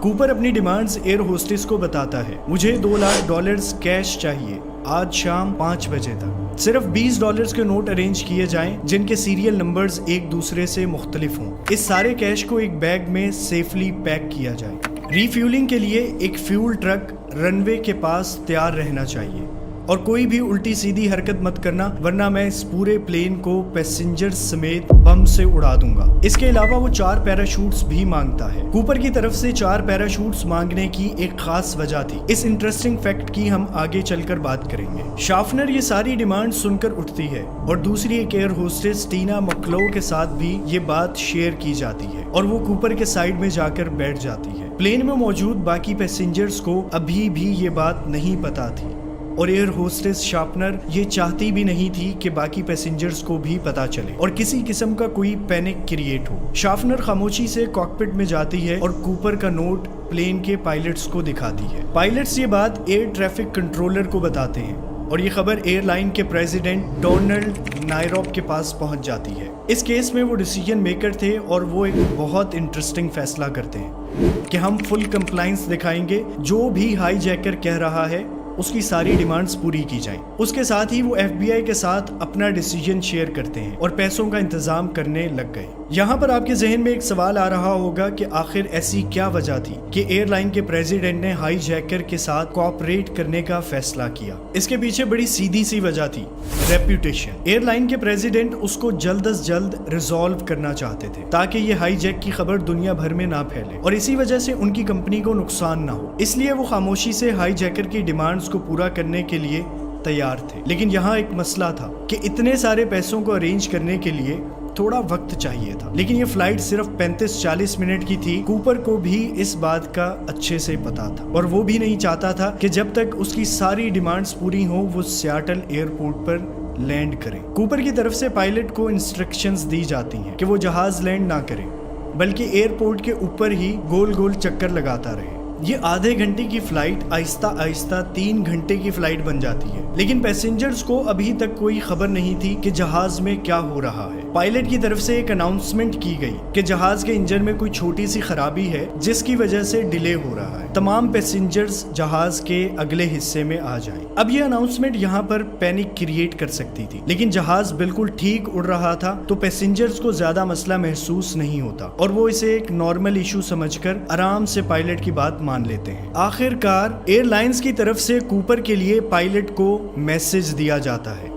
Cooper اپنی demands air hostess کو بتاتا ہے، مجھے $2 کیش چاہیے آج شام 5 بجے تک۔ صرف $20 کے نوٹ ارینج کیے جائیں جن کے سیریل نمبرز ایک دوسرے سے مختلف ہوں۔ اس سارے کیش کو ایک بیگ میں سیفلی پیک کیا جائے۔ ریفیولنگ کے لیے ایک فیول ٹرک رن وے کے پاس تیار رہنا چاہیے اور کوئی بھی الٹی سیدھی حرکت مت کرنا، ورنہ میں اس پورے پلین کو پیسنجر سمیت بم سے اڑا دوں گا۔ اس کے علاوہ وہ 4 پیراشوٹس بھی مانگتا ہے۔ کوپر کی طرف سے 4 پیراشوٹس مانگنے کی ایک خاص وجہ تھی۔ اس انٹرسٹنگ فیکٹ کی ہم آگے چل کر بات کریں گے۔ شافنر یہ ساری ڈیمانڈ سن کر اٹھتی ہے اور دوسری ایک ایئر ہوسٹس ٹینا مکلو کے ساتھ بھی یہ بات شیئر کی جاتی ہے اور وہ کوپر کے سائیڈ میں جا کر بیٹھ جاتی ہے۔ پلین میں موجود باقی پیسنجرز کو ابھی بھی یہ بات نہیں پتا تھی اور ایئر ہوسٹس شارپنر یہ چاہتی بھی نہیں تھی کہ باقی پیسنجرز کو بھی پتا چلے اور کسی قسم کا کوئی پینک کریٹ ہو۔ شارپنر خاموشی سے کاکپٹ میں جاتی ہے اور کوپر کا نوٹ پلین کے پائلٹس کو دکھاتی ہے۔ پائلٹس یہ بات ایئر ٹریفک کنٹرولر کو بتاتے ہیں اور یہ خبر ایئر لائن کے پریزیڈنٹ ڈونلڈ نائروب کے پاس پہنچ جاتی ہے۔ اس کیس میں وہ ڈیسیجن میکر تھے اور وہ ایک بہت انٹرسٹنگ فیصلہ کرتے ہیں کہ ہم فل کمپلائنس دکھائیں گے، جو بھی ہائی جیکر کہہ رہا ہے اس کی ساری ڈیمانڈز پوری کی جائیں۔ اس کے ساتھ ہی وہ FBI کے ساتھ اپنا ڈیسیجن شیئر کرتے ہیں اور پیسوں کا انتظام کرنے لگ گئے۔ یہاں پر آپ کے ذہن میں ایک سوال آ رہا ہوگا کہ آخر ایسی کیا وجہ تھی کہ ایئر لائن کے پریزیڈنٹ نے ہائی جیکر کے ساتھ کوآپریٹ کرنے کا فیصلہ کیا؟ اس کے پیچھے بڑی سیدھی سی وجہ تھی، ریپیوٹیشن۔ ایئر لائن کے پریزیڈنٹ اس کو جلد از جلد ریزالو کرنا چاہتے تھے تاکہ یہ ہائی جیک کی خبر دنیا بھر میں نہ پھیلے اور اسی وجہ سے ان کی کمپنی کو نقصان نہ ہو۔ اس لیے وہ خاموشی سے ہائی جیکر کی ڈیمانڈز کو پورا کرنے کے لیے تیار تھے۔ لیکن یہاں ایک مسئلہ تھا کہ اتنے سارے پیسوں کو ارینج کرنے کے لیے تھوڑا وقت چاہیے تھا، لیکن یہ فلائٹ صرف 35-40 منٹ کی تھی۔ کوپر کو بھی اس بات کا اچھے سے پتا تھا اور وہ بھی نہیں چاہتا تھا کہ جب تک اس کی ساری ڈیمانڈز پوری ہوں وہ سیاٹل ایئرپورٹ پر لینڈ کرے۔ کوپر کی طرف سے پائلٹ کو انسٹرکشنز دی جاتی ہیں کہ وہ جہاز لینڈ نہ کرے بلکہ ایئرپورٹ کے اوپر ہی گول گول چکر لگاتا رہے۔ یہ آدھے گھنٹے کی فلائٹ آہستہ آہستہ 3 گھنٹے کی فلائٹ بن جاتی ہے، لیکن پیسنجرز کو ابھی تک کوئی خبر نہیں تھی کہ جہاز میں کیا ہو رہا ہے۔ پائلٹ کی طرف سے ایک اناؤنسمنٹ کی گئی کہ جہاز کے انجن میں کوئی چھوٹی سی خرابی ہے جس کی وجہ سے ڈیلے ہو رہا ہے، تمام پیسنجرز جہاز کے اگلے حصے میں آ جائیں۔ اب یہ اناؤنسمنٹ یہاں پر پینک کریٹ کر سکتی تھی، لیکن جہاز بالکل ٹھیک اڑ رہا تھا تو پیسنجرز کو زیادہ مسئلہ محسوس نہیں ہوتا اور وہ اسے ایک نارمل ایشو سمجھ کر آرام سے پائلٹ کی بات مان لیتے ہیں۔ آخر کار ایئر لائنز کی طرف سے کوپر کے لیے پائلٹ کو میسج دیا جاتا ہے